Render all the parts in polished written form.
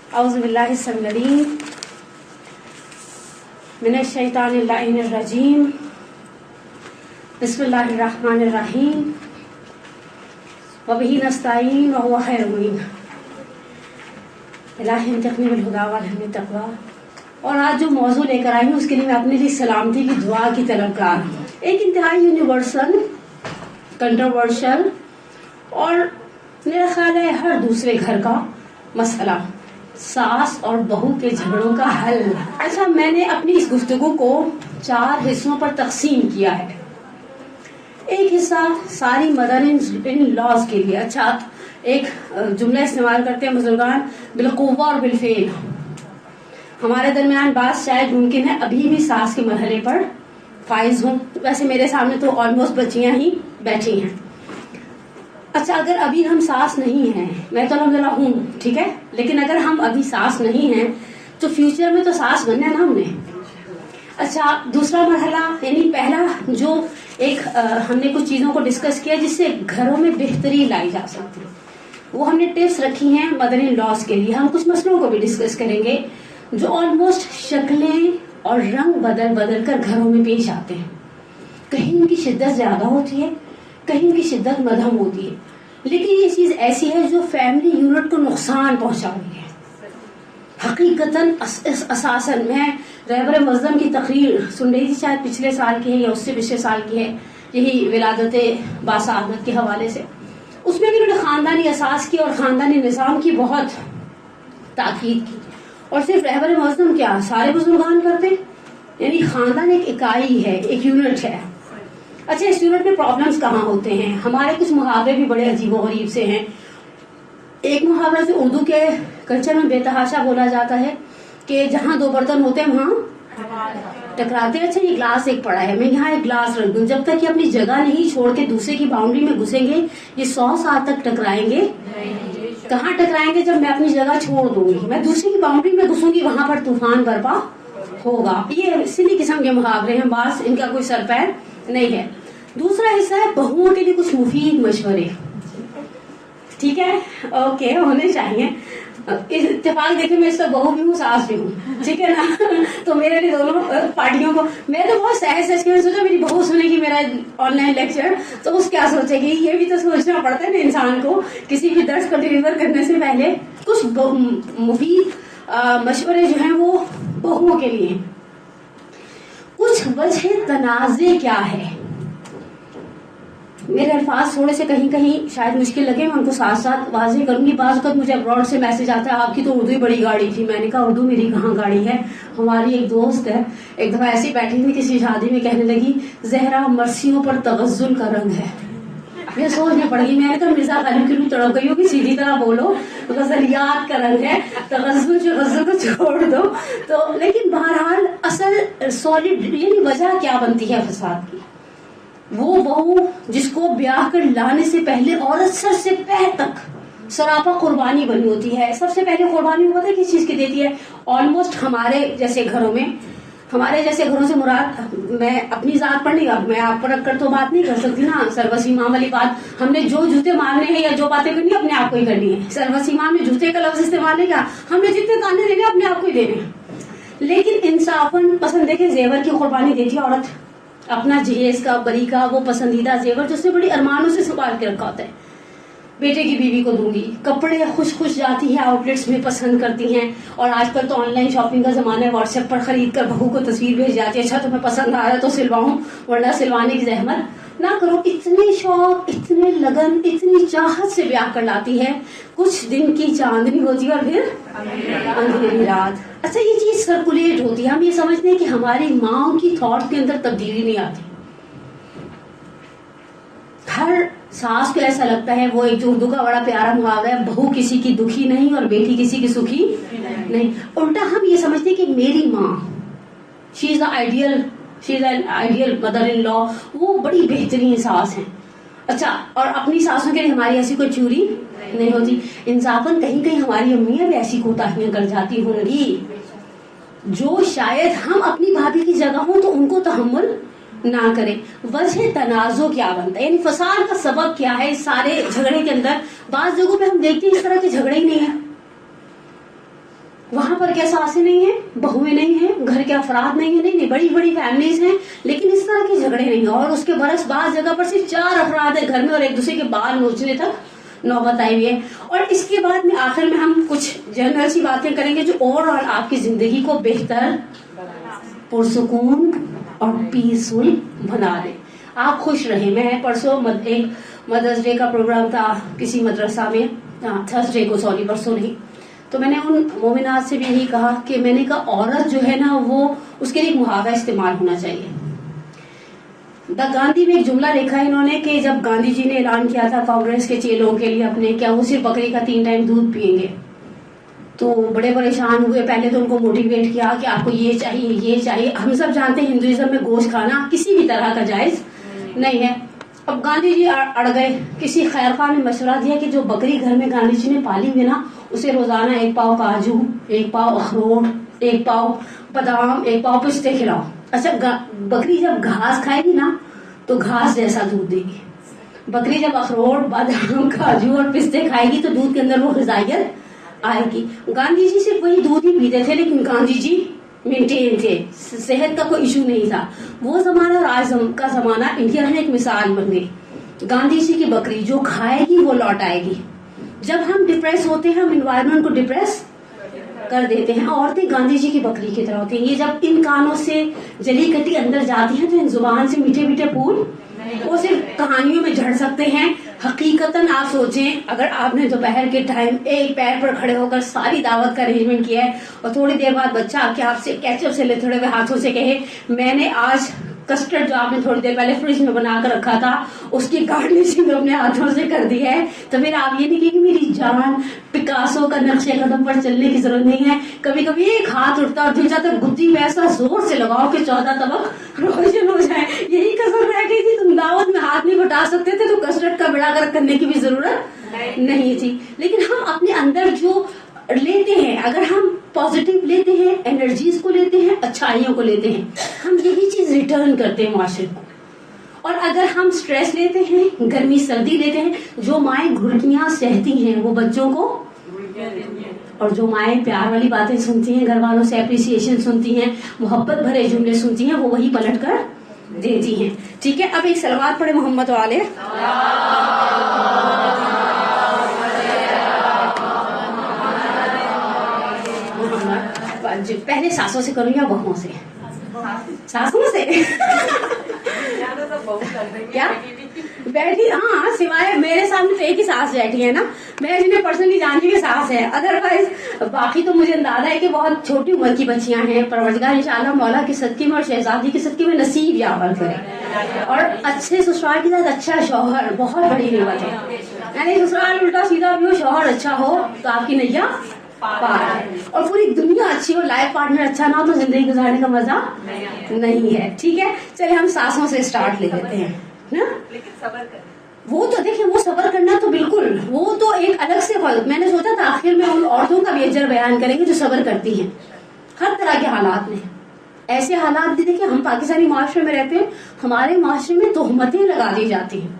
اعوذ باللہ السمیع العلیم من الشیطان اللعین الرجیم بسم اللہ الرحمن الرحیم وبہ نستعین وہو خیر المعین الہی انطقنی بالہدی والہمنی التقوی. اور آج جو موضوع لے کر آئی ہوں اس کے لیے میں اپنے لیے سلامتی کی دعا کی طلبگار ہوں. ایک انتہائی یونیورسل کنٹروورشل اور میرا خیال ہے ہر دوسرے گھر کا مسئلہ، ساس اور بہو کے جھگڑوں کا حل. اچھا، میں نے اپنی اس گفتگو کو 4 حصوں پر تقسیم کیا ہے. ایک حصہ ساری مدر ان لاز کے لیے. اچھا، ایک جملہ استعمال کرتے ہیں بزرگان، بالقوہ اور بالفعل. ہمارے درمیان بات شاید ممکن ہے ابھی بھی ساس کے مرحلے پر فائز ہوں. ویسے میرے سامنے تو آلموسٹ بچیاں ہی بیٹھی ہیں. اچھا، اگر ابھی ہم ساس نہیں ہیں، میں تو الحمدللہ ہوں، ٹھیک ہے، لیکن اگر ہم ابھی ساس نہیں ہیں تو فیوچر میں تو ساس بننا ہے نا ہم نے. اچھا، دوسرا مرحلہ یعنی پہلا جو ایک ہم نے کچھ چیزوں کو ڈسکس کیا جس سے گھروں میں بہتری لائی جا سکتی ہے، وہ ہم نے ٹپس رکھی ہیں مدر ان لاز کے لیے. ہم کچھ مسئلوں کو بھی ڈسکس کریں گے جو آلموسٹ شکلیں اور رنگ بدل کر گھروں میں پیش آتے ہیں. کہیں ان کی شدت زیادہ ہوتی ہے، کہیں ان کی شدت مدھم ہوتی ہے، لیکن یہ چیز ایسی ہے جو فیملی یونٹ کو نقصان پہنچا رہی ہے. حقیقتاً اساساً میں رہبر معظم کی تقریر سن رہی تھی، شاید پچھلے سال کی ہے یا اس سے پچھلے سال کی ہے، یہی ولادت باسعادت کے حوالے سے. اس میں بھی انہوں نے خاندانی اساس کی اور خاندانی نظام کی بہت تاکید کی. اور صرف رہبر معظم کیا، سارے بزرگان کرتے، یعنی خاندان ایک اکائی ہے، ایک یونٹ ہے. اچھا، اس یونٹ میں پرابلمس کہاں ہوتے ہیں؟ ہمارے کچھ محاورے بھی بڑے عجیب و غریب سے ہیں. ایک محاورہ جو اردو کے کلچر میں بے تحاشا بولا جاتا ہے کہ جہاں 2 برتن ہوتے ہیں وہاں ٹکراتے ہیں. اچھا، یہ گلاس ایک پڑا ہے، میں یہاں ایک گلاس رکھ دوں، جب تک یہ اپنی جگہ نہیں چھوڑ کے دوسرے کی باؤنڈری میں گھسیں گے یہ 100 سال تک ٹکرائیں گے. کہاں ٹکرائیں گے؟ جب میں اپنی جگہ چھوڑ دوں گی، میں دوسرے کی باؤنڈری میں گھسوں گی، وہاں پر طوفان برپا ہوگا. یہ سلی قسم کے محاورے ہیں، بعض ان کا کوئی سر پیر نہیں ہے. دوسرا حصہ ہے بہوؤں کے لیے کچھ مفید مشورے. ٹھیک ہے، اوکے، ہونے چاہیے. اتفاق دیکھیں میں اس وقت بہو بھی ہوں، ساس بھی ہوں، ٹھیک ہے نا. تو میرے لیے دونوں پارٹیوں کو میں تو بہت سہج کے سوچا میری بہو سنے گی میرا آن لائن لیکچر تو اس کیا سوچے گی. یہ بھی تو سوچنا پڑتا ہے نا انسان کو کسی بھی درس کو ڈلیور کرنے سے پہلے. کچھ مفید مشورے جو ہیں وہ بہوؤں کے لیے. کچھ وجہ تنازع کیا ہے؟ میرے الفاظ تھوڑے سے کہیں شاید مشکل لگے، میں ان کو ساتھ ساتھ واضح کروں گی. بعض اوقات مجھے ابراڈ سے میسج آتا ہے آپ کی تو اردو ہی بڑی گاڑی تھی. میں نے کہا اردو میری کہاں گاڑی ہے. ہماری ایک دوست ہے، ایک دفعہ ایسی بیٹھی تھی کسی شادی میں، کہنے لگی زہرا مرثیوں پر تغزل کا رنگ ہے. مجھے سوچنے پڑ گئی. میں نے کہا مرزا غالب کی روح تڑپ گئی ہوگی، سیدھی طرح بولو، غزلیات کا رنگ ہے، غزل کو چھوڑ دو. تو لیکن بہرحال اصل سالڈ یعنی وجہ کیا بنتی ہے فساد کی؟ وہ بہو جس کو بیاہ کر لانے سے پہلے عورت سر سے پیر تک سراپا قربانی بنی ہوتی ہے. سب سے پہلے قربانی پتہ ہے کس چیز کی دیتی ہے؟ آلموسٹ ہمارے جیسے گھروں سے مراد، میں اپنی ذات پر نہیں، اب میں آپ پر رکھ کر تو بات نہیں کر سکتی نا. سروسیمام والی بات، ہم نے جو جوتے مارنے ہیں یا جو باتیں کرنی اپنے آپ کو ہی کرنی ہے. سروسیمام نے جوتے کا لفظ استعمال نہیں کیا، ہم نے جتنے تانے دینے اپنے آپ کو ہی دینے ہیں. لیکن انصافاً پسند دیکھیں زیور کی قربانی دیتی ہے عورت، اپنا جہیز کا، بری کا، وہ پسندیدہ زیور جو اس نے بڑی ارمانوں سے سنبھال کے رکھا ہوتا ہے. بیٹے کی بیوی کو دوں گی، کپڑے خوش جاتی ہیں آؤٹ لیٹس میں پسند کرتی ہیں. اور آج کل تو آن لائن شاپنگ کا زمانہ ہے، واٹس ایپ پر خرید کر بہو کو تصویر بھیج جاتی ہے، اچھا تمہیں پسند آ رہا ہے تو سلواؤں ورنہ سلوانے کی زحمت نہ کرو. اتنے شوق، اتنے لگن، اتنی چاہت سے بیاہ کر لاتی ہے. کچھ دن کی چاندنی ہوتی ہے اور پھر اندھیری رات. اچھا، یہ چیز سرکولیٹ ہوتی ہے. ہم یہ سمجھتے ہیں کہ ہماری ماں کی تھاٹ کے اندر تبدیلی نہیں آتی. ہر ساس کو ایسا لگتا ہے، وہ ایک جو اردو کا بڑا پیارا محاورہ ہے، بہو کسی کی دکھی نہیں اور بیٹی کسی کی سکھی نہیں. الٹا ہم یہ سمجھتے ہیں کہ میری ماں شی از این آئیڈیل مدر ان لا، وہ بڑی بہترین ساس ہیں. اچھا، اور اپنی ساسوں کے لیے ہماری ایسی کوئی چوری نہیں ہوتی. انصافاً کہیں ہماری امیاں بھی ایسی کوتاہیاں کر جاتی ہوں گی جو شاید ہم اپنی بھابھی کی جگہ ہوں تو ان کو تحمل نہ کریں. وجہ تنازع کیا بنتا ہے، یعنی فساد کا سبب کیا ہے اس سارے جھگڑے کے اندر؟ بعض جگہوں پہ ہم دیکھتے ہیں اس طرح کے جھگڑے ہی نہیں ہیں. وہاں پر کیا ساسیں نہیں ہیں, بہویں نہیں ہیں, گھر کے افراد نہیں ہیں, نہیں بڑی بڑی فیملیز ہیں, لیکن اس طرح کے جھگڑے نہیں ہیں. اور اس کے برعکس بعض جگہ پر صرف 4 افراد ہیں گھر میں اور ایک دوسرے کے بال نوچنے تک نوبت آئی ہوئی ہے. اور اس کے بعد میں آخر میں ہم کچھ جنرل سی باتیں کریں گے جو اوور آل آپ کی زندگی کو بہتر, پرسکون اور پیسفل بنا دے, آپ خوش رہیں. میں پرسوں ایک مدرس ڈے کا پروگرام تھا کسی مدرسہ میں, تھرسڈے کو, سوری پرسوں نہیں, تو میں نے ان مومنات سے بھی یہی کہا کہ میں نے کہا عورت جو ہے نا وہ اس کے لیے ایک محاورہ استعمال ہونا چاہیے. دا گاندھی میں ایک جملہ لکھا ہے انہوں نے کہ جب گاندھی جی نے اعلان کیا تھا کانگریس کے چیلوں کے لیے اپنے, کیا وہ صرف بکری کا 3 ٹائم دودھ پیئیں گے, تو بڑے پریشان ہوئے. پہلے تو ان کو موٹیویٹ کیا کہ آپ کو یہ چاہیے یہ چاہیے. ہم سب جانتے ہیں ہندوازم میں گوشت کھانا کسی بھی طرح کا جائز نہیں ہے. اب گاندھی جی اڑ گئے. کسی خیر خواہ نے مشورہ دیا کہ جو بکری گھر میں گاندھی جی نے پالی ہوئی نا اسے روزانہ 1 پاؤ کاجو, 1 پاؤ اخروٹ, 1 پاؤ بادام, 1 پاؤ پستے کھلاؤ. اچھا بکری جب گھاس کھائے گی نا تو گھاس جیسا دودھ دے گی. بکری جب اخروٹ, بادام, کاجو اور پستے کھائے گی تو دودھ کے اندر وہ غذائیت آئے گی. گاندھی جی صرف وہی دودھ ہی پیتے تھے لیکن گاندھی جی مینٹین تھے, صحت کا کوئی ایشو نہیں تھا. وہ زمانہ اور آج کا زمانہ انڈیا میں ایک مثال بن گئی. گاندھی جی کی بکری جو کھائے گی وہ لوٹ آئے گی. جب ہم ڈپریس ہوتے ہیں ہم انوائرمنٹ کو ڈپریس کر دیتے ہیں. عورتیں گاندھی جی کی بکری کی طرح ہوتی ہیں. یہ جب ان کانوں سے جلی کٹی اندر جاتی ہیں تو ان زبان سے میٹھے میٹھے پھول وہ صرف کہانیوں میں جھڑ سکتے ہیں. حقیقتاً آپ سوچیں اگر آپ نے دوپہر کے ٹائم ایک پیر پر کھڑے ہو کر ساری دعوت کا ارینجمنٹ کیا ہے اور تھوڑی دیر بعد بچہ آ کے آپ سے کیچپ سے لتڑے ہوئے ہاتھوں سے کہے میں نے آج کسٹرڈ جو آپ نے تھوڑی دیر پہلے فریج میں بنا کر رکھا تھا اس کی گارنشنگ اپنے ہاتھوں سے کر دی ہے, تو پھر آپ یہ نہیں کہیں کہ میری جان پکاسو کا نقشے قدم پر چلنے کی ضرورت نہیں ہے. کبھی کبھی ایک ہاتھ اٹھتا اور دل جاتا گدی میں ایسا زور سے لگاؤ کہ 14 طبق روشن ہو جائے. یہی کسر رہ گئی تھی, تم دعوت میں ہاتھ نہیں بٹا سکتے تھے تو کسٹرڈ کا بڑا کر کرنے کی بھی ضرورت نہیں تھی. لیکن ہم اپنے اندر جو لیتے ہیں, اگر ہم پازیٹیو لیتے ہیں, انرجیز کو لیتے ہیں, اچھائیوں کو لیتے ہیں, ہم یہی چیز ریٹرن کرتے ہیں معاشرے کو. اور اگر ہم سٹریس لیتے ہیں, گرمی سردی لیتے ہیں, جو مائیں گھٹیاں سہتی ہیں وہ بچوں کو, اور جو مائیں پیار والی باتیں سنتی ہیں, گھر والوں سے اپریسیشن سنتی ہیں, محبت بھرے جملے سنتی ہیں, وہ وہی پلٹ کر دیتی ہیں. ٹھیک ہے, اب ایک صلوات پڑھے محمد والے. پہلے ساسوں سے کروں یا بہوؤں سے؟ ساسوں سے. کیا بیٹھی, ہاں سوائے میرے سامنے تو ایک ہی ساس بیٹھی ہے نا, میں جنہیں پرسنلی جانتی ہوں ساس ہے. ادروائز باقی تو مجھے اندازہ ہے کہ بہت چھوٹی عمر کی بچیاں ہیں. پروردگار انشاءاللہ مولا کے صدقے میں اور شہزادی کے صدقے میں نصیب یاور کرے. اور اچھے سسرال کے ساتھ اچھا شوہر بہت بڑی نعمت ہے. یعنی سسرال الٹا سیدھا بھی ہو, شوہر اچھا ہو تو آپ کی نیا پار ہے. اور پوری دنیا اچھی ہو, لائف پارٹنر اچھا نہ ہو تو زندگی گزارنے کا مزہ نہیں ہے. ٹھیک ہے, چلے ہم ساسوں سے اسٹارٹ لے لیتے ہیں. لیکن صبر کریں, وہ تو دیکھیں وہ صبر کرنا تو بالکل وہ تو ایک الگ سے. میں نے سوچا تھا آخر میں ان عورتوں کا بھی اجر بیان کریں گے جو صبر کرتی ہیں ہر طرح کے حالات میں. ایسے حالات بھی دیکھیں, ہم پاکستانی معاشرے میں رہتے ہیں, ہمارے معاشرے میں تہمتیں لگا دی جاتی ہیں.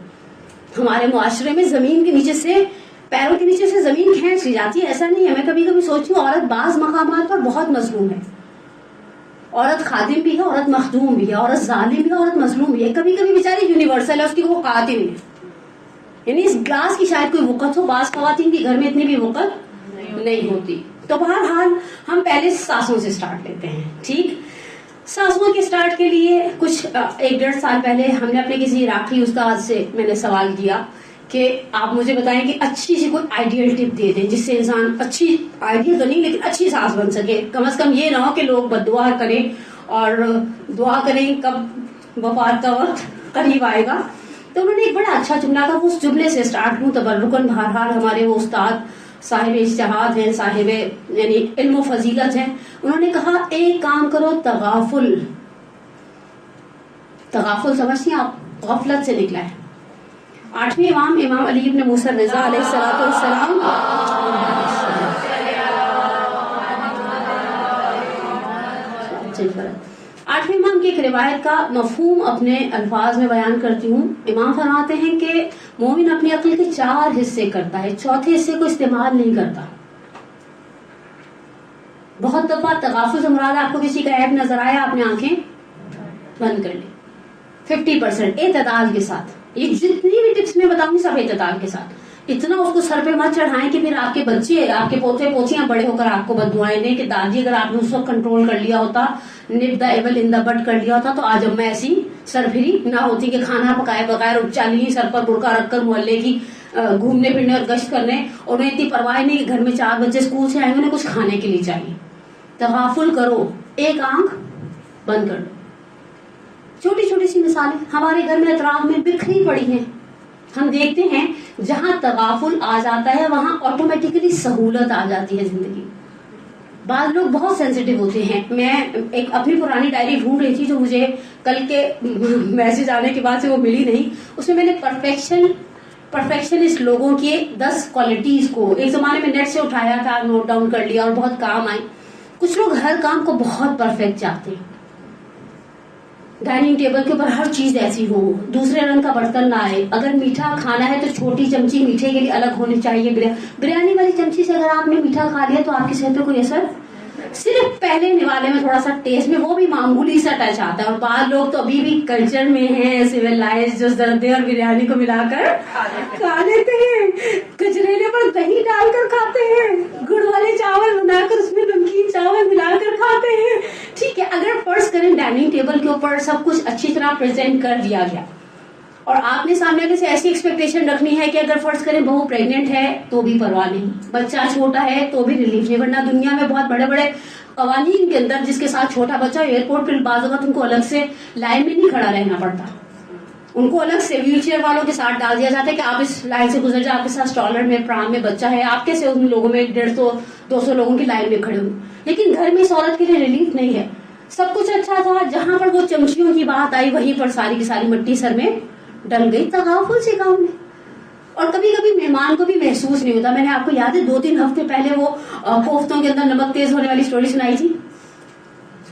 ہمارے معاشرے میں زمین کے نیچے سے, پیروں کے نیچے سے زمین کھینچ لی جاتی ہے. ایسا نہیں ہے. میں کبھی کبھی سوچتی ہوں عورت بعض مقامات پر بہت مظلوم ہے. عورت خادم بھی ہے, عورت مخدوم بھی ہے, عورت ظالم بھی ہے, عورت مظلوم بھی ہے. کبھی کبھی بیچاری یونیورسل ہے, اس کی وہ وقت ہی نہیں ہے. یعنی اس گلاس کی شاید کوئی وقت ہو, بعض خواتین کے گھر میں اتنی بھی وقت نہیں ہوتی. تو بہرحال ہم پہلے ساسوں سے سٹارٹ لیتے ہیں. ٹھیک, ساسوں کے سٹارٹ کے لیے کچھ 1-1.5 سال پہلے ہم نے اپنے کسی عراقی استاد سے میں نے سوال کیا کہ آپ مجھے بتائیں کہ اچھی سی کوئی آئیڈیل ٹپ دے دیں جس سے انسان اچھی, آئیڈیل تو نہیں لیکن اچھی ساس بن سکے. کم از کم یہ نہ ہو کہ لوگ بد دعا کریں اور دعا کریں کب وفات کا وقت قریب آئے گا. تو انہوں نے ایک بڑا اچھا جملہ تھا, وہ اس جملے سے سٹارٹ ہوں تبرکن. بہرحال ہمارے وہ استاد صاحب اجتہاد ہیں, صاحب یعنی علم و فضیلت ہیں. انہوں نے کہا ایک کام کرو, تغافل. تغافل سمجھتی ہیں آپ, غفلت سے نکلا ہے. 8ویں امام, امام علی ابن موسیٰ رضا علیہ السلام 8ویں امام کی ایک روایت کا مفہوم اپنے الفاظ میں بیان کرتی ہوں. امام فرماتے ہیں کہ مومن اپنی عقل کے 4 حصے کرتا ہے, چوتھے حصے کو استعمال نہیں کرتا. بہت دفعہ تغافل سے مراد آپ کو کسی کا عیب نظر آیا، آپ نے آنکھیں بند کر لی. 50% اعتدال کے ساتھ. یہ جتنی بھی ٹپس میں بتاؤں گی سب اعتدال کے ساتھ. اتنا اس کو سر پہ مت چڑھائیں کہ پھر آپ کے بچے، آپ کے پوتے پوتیاں بڑے ہو کر آپ کو بددعائیں دیں کہ دادی اگر آپ نے اس وقت کنٹرول کر لیا ہوتا، نپ دا ایول ان دا بٹ کر لیا ہوتا، تو آج اب میں ایسی سرفری نہ ہوتی کہ کھانا پکائے بغیر چلی سر پر برقع رکھ کر محلے کی گھومنے پھرنے اور گشت کرنے، اور انہیں اتنی پرواہ نہیں کہ گھر میں 4 بچے اسکول سے آئیں گے، انہیں کچھ کھانے کے لیے چاہیے. تغافل کرو، ایک آنکھ بند کر دو. چھوٹی چھوٹی سی مثالیں ہمارے گھر میں اطراف میں بکھری پڑی ہیں. ہم دیکھتے ہیں جہاں تغافل آ جاتا ہے وہاں آٹومیٹکلی سہولت آ جاتی ہے زندگی. بعض لوگ بہت سینسیٹیو ہوتے ہیں. میں ایک اپنی پرانی ڈائری ڈھونڈ رہی تھی جو مجھے کل کے میسج آنے کے بعد سے وہ ملی نہیں. اس میں میں نے پرفیکشنسٹ لوگوں کے 10 کوالٹیز کو ایک زمانے میں نیٹ سے اٹھایا تھا، نوٹ ڈاؤن کر لیا اور بہت کام آئی. کچھ لوگ ہر کام کو بہت پرفیکٹ چاہتے ہیں. ڈائننگ ٹیبل کے اوپر ہر چیز ایسی ہو، دوسرے رنگ کا برتن نہ آئے. اگر میٹھا کھانا ہے تو چھوٹی چمچی میٹھے کے لیے الگ ہونی چاہیے. بریانی والی چمچی سے اگر آپ نے میٹھا کھا لیا تو آپ کی صحت پہ کوئی اثر، صرف پہلے نوالے میں تھوڑا سا ٹیسٹ میں وہ بھی معمولی سا ٹچ آتا ہے. اور بعض لوگ تو ابھی بھی کلچر میں ہیں سویلائز، جو زردے اور بریانی کو ملا کر کھا لیتے ہیں، کچریلے پر دہی ڈال کر کھاتے ہیں، گڑ والے چاول بنا کر اس میں نمکین چاول ملا کر کھاتے ہیں. ٹھیک ہے، اگر فرض کریں ڈائننگ ٹیبل کے اوپر سب کچھ اچھی طرح پریزنٹ کر دیا گیا اور آپ نے سامنے سے ایسی ایکسپیکٹیشن رکھنی ہے کہ اگر فرض کریں بہو پریگنٹ ہے تو بھی پرواہ نہیں، بچہ چھوٹا ہے تو بھی ریلیف نہیں. ورنہ دنیا میں بہت بڑے بڑے قوانین کے اندر جس کے ساتھ چھوٹا بچہ ایئرپورٹ پہ بعض اوقات ان کو الگ سے لائن میں نہیں کھڑا رہنا پڑتا، ان کو الگ سے ویل چیئر والوں کے ساتھ ڈال دیا جاتا ہے کہ آپ اس لائن سے گزر جائیں، آپ کے ساتھ اسٹالر میں پرام میں بچہ ہے، آپ کیسے ان لوگوں میں 150-200 لوگوں کی لائن میں کھڑے ہوں. لیکن گھر میں اس عورت کے لیے ریلیف نہیں ہے. سب کچھ اچھا تھا، جہاں پر وہ چمچیوں کی بات آئی وہیں پر ساری کی ساری مٹی سر میں ڈل گئی. تغافل سے کام نہیں. اور کبھی کبھی مہمان کو بھی محسوس نہیں ہوتا. میں نے آپ کو یاد ہے 2-3 ہفتے پہلے وہ کوفتوں کے اندر نمک تیز ہونے والی سٹوری سنائی تھی،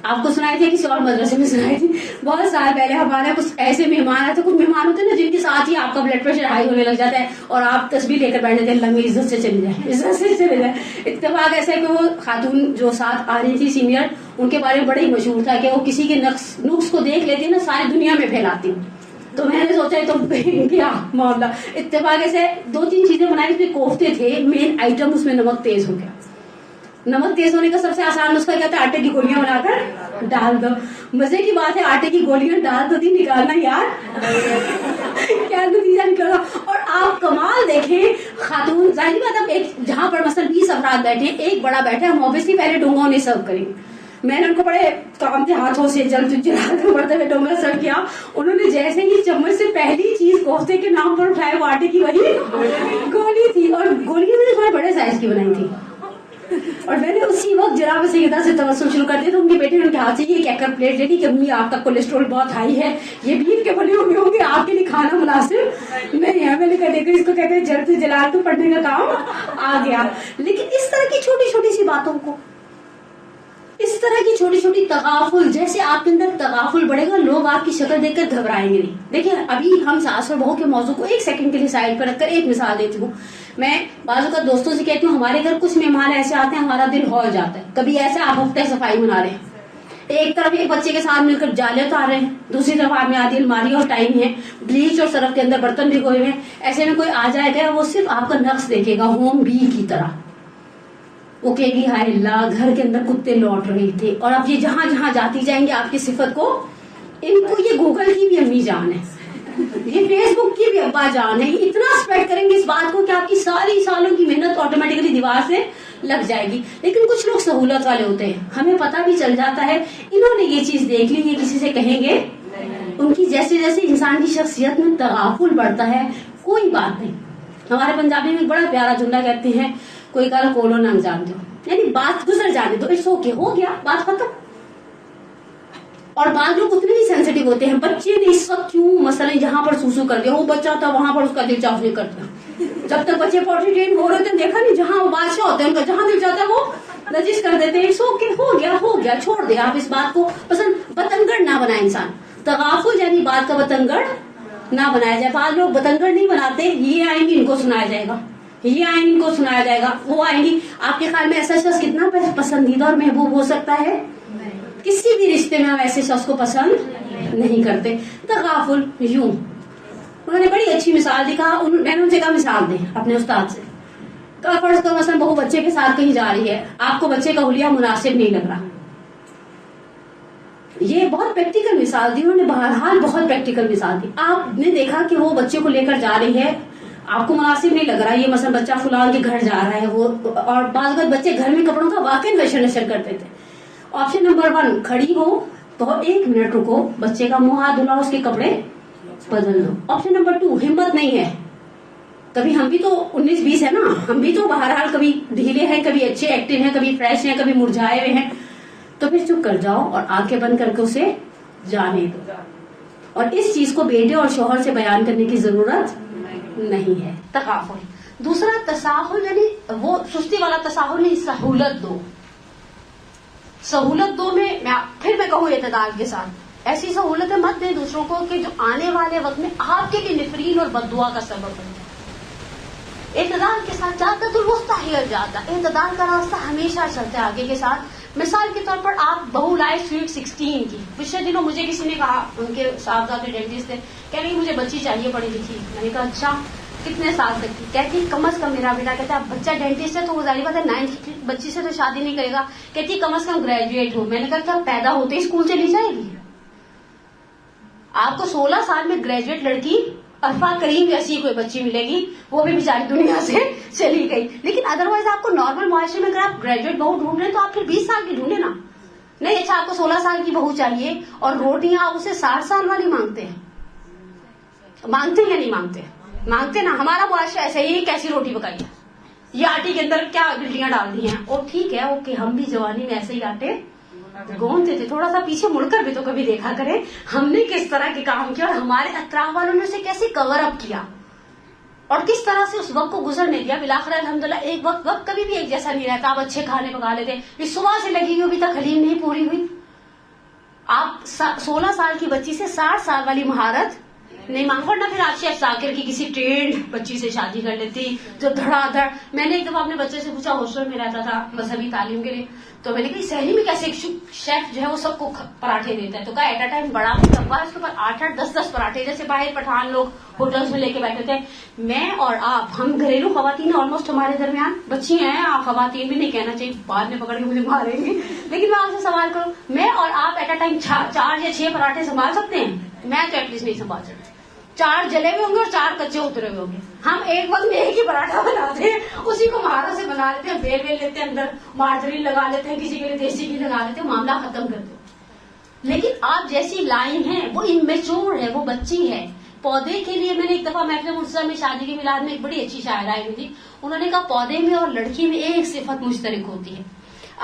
آپ کو سنائی تھی کسی اور مدرسے میں سنائی تھی. بہت سال پہلے ہمارے کچھ ایسے مہمان آئے تھے، کچھ مہمان ہوتے ہیں نا جن کے ساتھ ہی آپ کا بلڈ پریشر ہائی ہونے لگ جاتا ہے اور آپ تسبیح لے کر بیٹھے تھے اللہ میری عزت سے چلی جائے، عزت سے چلے جائے. اتفاق ایسا ہے کہ وہ خاتون جو ساتھ آ رہی تھی سینئر، ان کے بارے میں بڑا ہی مشہور تھا کہ وہ کسی کے نقص کو دیکھ لیتی نا ساری دنیا میں پھیلاتی. تو میں نے سوچا تو کیا معاملہ. اتفاق ایسے 2-3 چیزیں بنائی، اس میں کوفتے تھے مین آئٹم، اس میں نمک تیز ہو گیا. نمک تیز ہونے کا سب سے آسان نسخہ کیا تھا؟ آٹے کی گولیاں بنا کر ڈال دو. مزے کی بات ہے آٹے کی گولیاں ڈال دو، نکالنا یار کیا نتیجہ نکلا. اور آپ کمال دیکھیں، خاتون ظاہری بات اب ایک جہاں پر مثلا 20 افراد بیٹھے، ایک بڑا بیٹھا، ہم اوبیسلی پہلے ڈونگا انہیں سرو کریں گے. میں نے ان کو بڑے کام کے ہاتھوں سے جلا کر پڑتے ہوئے ڈونگا سرو کیا. انہوں نے جیسے ہی چمچ سے پہلی چیز کوفتے کے نام پر اٹھائے وہ آٹے کی وہی گولی تھی، اور گولیاں میں نے تھوڑے بڑے سائز کی بنائی تھی. اور میں نے اسی وقت جناب سیدہ سے تبسم شروع کر دیا تو ان کی بیٹی نے ان کے ہاتھ سے یہ کہہ کر پلیٹ لے لی کہ امی آپ کا کولیسٹرول بہت ہائی ہے، یہ بیف کے بنے ہوئے ہوں گے، آپ کے لیے کھانا مناسب نہیں ہے. میں نے کہا دیکھو اس کو کہتے ہیں جڑ سے جلال تو پڑھنے کا کام آ گیا. لیکن اس طرح کی چھوٹی چھوٹی سی باتوں کو، اس طرح کی چھوٹی چھوٹی تغافل، جیسے آپ کے اندر تغافل بڑھے گا لوگ آپ کی شکل دیکھ کر گھبرائیں گے نہیں. دیکھیں ابھی ہم ساس اور بہو کے موضوع کو 1 سیکنڈ کے لیے سائڈ پر رکھ کر ایک مثال دیتی ہوں. میں بعض اوقات دوستوں سے کہتی ہوں ہمارے گھر کچھ مہمان ایسے آتے ہیں ہمارا دل ہول جاتا ہے. کبھی ایسا آپ ہفتہ صفائی منا رہے ہیں، ایک طرف ایک بچے کے ساتھ مل کر جالے اتار رہے ہیں، دوسری طرف آپ میں آدھی الماری اور ٹائم ہے، بلیچ اور سرف کے اندر برتن بھگوئے ہوئے ہیں. ایسے میں کوئی آ جائے گا وہ صرف آپ کا نقص دیکھے گا ہوم بی کی طرح. وہ کہے گی ہائے اللہ گھر کے اندر کتے لوٹ رہے تھے. اور اب یہ جہاں جہاں جاتی جائیں گے آپ کی صفت کو، ان کو یہ گوگل کی بھی امی جان ہے، یہ فیس بک کی بھی ابا جان ہے. یہ اتنا اسپریڈ کریں گے اس بات کو کہ آپ کی ساری سالوں کی محنت آٹومیٹکلی دیوار سے لگ جائے گی. لیکن کچھ لوگ سہولت والے ہوتے ہیں، ہمیں پتہ بھی چل جاتا ہے انہوں نے یہ چیز دیکھ لی، یہ کسی سے کہیں گے. ان کی جیسے جیسے انسان کی شخصیت میں تغافل بڑھتا ہے کوئی بات نہیں. ہمارے پنجابی میں بڑا پیارا جملہ کہتے ہیں کوئی گل کولو نہ جان دو، یعنی بات گزر جانے دو، اٹس اوکے، ہو گیا بات ختم. اور بعض لوگ اتنے بھی سینسیٹیو ہوتے ہیں، بچے نے اس وقت کیوں مثلا جہاں پر سوسو کر دیا، وہ بچہ تھا وہاں پر اس کا دل چاف نہیں کرتا. جب تک بچے پوٹری ٹرین ہو رہے تھے دیکھا نہیں، جہاں وہ بادشاہ ہوتے ہیں ان کا جہاں دل چاہتا ہے وہ نجس کر دیتے ہیں. سو کہ ہو گیا چھوڑ دے. آپ اس بات کو پسند بتنگڑ نہ بنائے انسان. تغافل یعنی بات کا بتنگڑ نہ بنایا جائے. بعض لوگ بتنگڑ نہیں بناتے، یہ آئیں گے ان کو سنایا جائے گا، یہ آئیں ان کو سنایا جائے گا، وہ آئیں گی. آپ کے خیال میں ایسا شخص کتنا پسندیدہ اور محبوب ہو سکتا ہے؟ کسی بھی رشتے میں ہم ایسے شخص کو پسند نہیں کرتے. تغافل یوں انہوں نے بڑی اچھی مثال دی. کہا میں نے ان سے کہا مثال دیں اپنے استاد سے. کہا فرض کرو مثلا بہو بچے کے ساتھ کہیں جا رہی ہے، آپ کو بچے کا حلیہ مناسب نہیں لگ رہا. یہ بہت پریکٹیکل مثال دی انہوں نے، بہرحال بہت پریکٹیکل مثال دی. آپ نے دیکھا کہ وہ بچے کو لے کر جا رہی ہے، آپ کو مناسب نہیں لگ رہا، یہ مثلا بچہ فلاں کے گھر جا رہا ہے وہ، اور بعض اوقات بچے گھر میں کپڑوں کا واقعی نشر کرتے تھے. آپشن نمبر 1 کھڑی ہو تو 1 منٹ رکو، بچے کا منہ ہاتھ دھلاؤ، اس کے کپڑے بدل دو. آپشن نمبر 2 ہمت نہیں ہے. کبھی ہم بھی تو 19-20 ہے نا، ہم بھی تو بہرحال کبھی ڈھیلے ہیں، کبھی اچھے ایکٹیو ہیں، کبھی فریش ہیں، کبھی مرجھائے ہوئے ہیں. تو پھر چپ کر جاؤ اور آنکھیں بند کر کے اسے جانے دو. اور اس چیز کو بیٹے اور شوہر سے بیان کرنے کی ضرورت نہیں ہے. تغافل. دوسرا تساہل، یعنی وہ سستی والا تساہل نہیں، سہولت دو. سہولت دو میں پھر میں کہوں اعتدال کے ساتھ، ایسی سہولتیں مت دیں دوسروں کو کہ جو آنے والے وقت میں آپ کے لیے نفرین اور بددعا کا سبب بن جائے. اعتدال کے ساتھ جاتا تو الوسطی ہی جاتا. اعتدال کا راستہ ہمیشہ چلتا ہے آگے کے ساتھ. مثال کے طور پر آپ بہو لائے سویٹ 16 کی. پچھلے دنوں مجھے کسی نے کہا، ان کے صاحبزادے ڈینٹسٹ تھے، کہہ رہی مجھے بچی چاہیے پڑھی لکھی. میں نے کہا اچھا کتنے سال تک کی؟ کہتی کم از کم، میرا بیٹا کہتا اب بچہ ڈینٹسٹ ہے تو وہ ظاہر بات ہے 9th بچی سے تو شادی نہیں کرے گا، کہتی کم از کم گریجویٹ ہو. میں نے کہا کیا پیدا ہوتے ہی اسکول چلی جائے گی؟ آپ کو 16 سال میں گریجویٹ لڑکی عرفہ کریم جیسی کوئی بچی ملے گی، وہ بھی بیچاری دنیا سے چلی گئی. لیکن ادروائز آپ کو نارمل معاشرے میں اگر آپ گریجویٹ بہو ڈھونڈ رہے ہیں تو آپ پھر 20 سال کی ڈھونڈے نا. نہیں اچھا آپ کو 16 سال کی بہو چاہیے اور روٹیاں آپ اسے 60 سال والی مانگتے ہیں. مانگتے یا نہیں مانگتے؟ مانگتے نا. ہمارا معاشرہ ایسے ہی، کیسی روٹی پکائی ہے، یہ آٹے کے اندر کیا گلٹیاں ڈال دی ہیں. اور ٹھیک ہے اوکے، ہم بھی جوانی میں ایسے ہی آٹے گوندتے تھے. تھوڑا سا پیچھے مڑ کر بھی تو کبھی دیکھا کریں ہم نے کس طرح کے کام کیا اور ہمارے اطراف والوں نے اسے کیسے کور اپ کیا اور کس طرح سے اس وقت کو گزرنے دیا. بلاخر الحمدللہ ایک وقت کبھی بھی ایک جیسا نہیں رہتا. آپ اچھے کھانے پکا لیتے، اس صبح سے لگی ہوئی ابھی تک حلیم نہیں پوری ہوئی. آپ 16 سال کی بچی سے 60 سال والی مہارت نہیں مانگ. ورنہ پھر آپ شیف ذاکر کی کسی ٹرینڈ بچی سے شادی کر لیتی جو دھڑا دھڑ. میں نے ایک دفعہ اپنے بچے سے پوچھا، ہاسٹل میں رہتا تھا مذہبی تعلیم کے لیے، تو میں نے کہا سہری میں کیسے ایک شیف جو ہے وہ سب کو پراٹھے دیتا ہے؟ تو کہا ایٹ اے ٹائم بڑا ڈبہ اس کے اوپر 8-10 پراٹھے، جیسے باہر پٹھان لوگ ہوٹلس میں لے کے بیٹھے تھے. میں اور آپ، ہم گھریلو خواتین آلموسٹ ہمارے درمیان بچی ہیں، آپ خواتین بھی نہیں کہنا چاہیے، بعد میں پکڑ کے مجھے ماریں گی. لیکن میں آپ سے سوال کروں، میں اور آپ ایٹ اے ٹائم 4 یا 6 پراٹھے سنبھال سکتے ہیں؟ میں تو ایٹ لیسٹ نہیں سنبھال سکتی. 4 جلے ہوئے ہوں گے اور 4 کچے اترے ہوئے ہوں گے. ہم ایک وقت میں ایک ہی پراٹھا بناتے ہیں، اسی کو مہارت سے بنا لیتے ہیں، بیل لیتے ہیں، اندر مارجرین لگا لیتے ہیں، کسی کے لیے دیسی گھی لگا لیتے ہیں، معاملہ ختم کرتے ہیں. لیکن آپ جیسی لائن ہے وہ اممیچور ہے، وہ بچی ہے. پودے کے لیے میں نے ایک دفعہ محفل مرتضیٰ میں شادی کے میلاد میں ایک بڑی اچھی شاعر آئی ہوئی تھی، انہوں نے کہا پودے میں اور لڑکی میں ایک صفت مشترک ہوتی ہے،